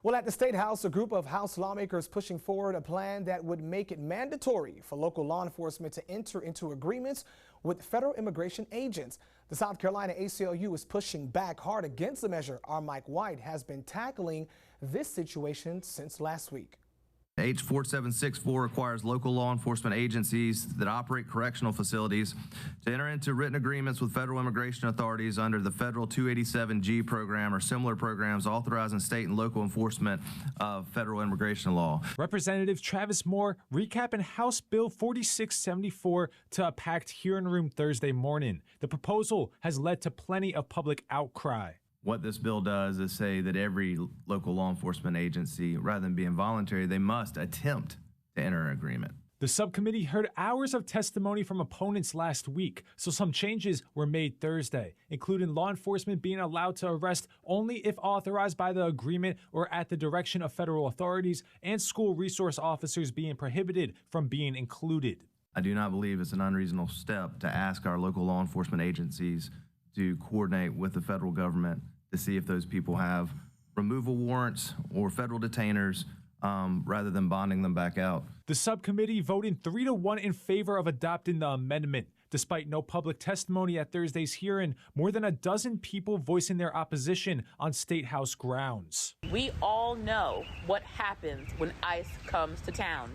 Well, at the State House, a group of House lawmakers pushing forward a plan that would make it mandatory for local law enforcement to enter into agreements with federal immigration agents. The South Carolina ACLU is pushing back hard against the measure. Our Mike White has been tackling this situation since last week. H 4764 requires local law enforcement agencies that operate correctional facilities to enter into written agreements with federal immigration authorities under the federal 287G program or similar programs authorizing state and local enforcement of federal immigration law. Representative Travis Moore recapping House Bill 4674 to a packed hearing room Thursday morning. The proposal has led to plenty of public outcry. What this bill does is say that every local law enforcement agency, rather than being voluntary, they must attempt to enter an agreement. The subcommittee heard hours of testimony from opponents last week, so some changes were made Thursday, including law enforcement being allowed to arrest only if authorized by the agreement or at the direction of federal authorities, and school resource officers being prohibited from being included. I do not believe it's an unreasonable step to ask our local law enforcement agencies to coordinate with the federal government to see if those people have removal warrants or federal detainers rather than bonding them back out. The subcommittee voted 3-1 in favor of adopting the amendment. Despite no public testimony at Thursday's hearing, more than a dozen people voicing their opposition on State House grounds. We all know what happens when ICE comes to town.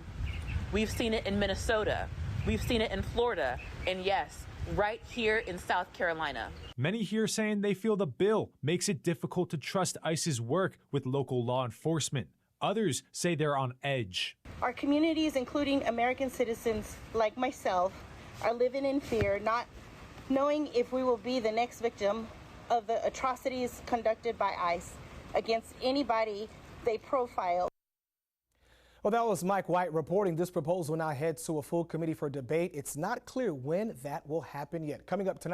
We've seen it in Minnesota. We've seen it in Florida. And yes, right here in South Carolina. Many here saying they feel the bill makes it difficult to trust ICE's work with local law enforcement. Others say they're on edge. Our communities, including American citizens like myself, are living in fear, not knowing if we will be the next victim of the atrocities conducted by ICE against anybody they profile. Well, that was Mike White reporting. This proposal now heads to a full committee for debate. It's not clear when that will happen yet. Coming up tonight.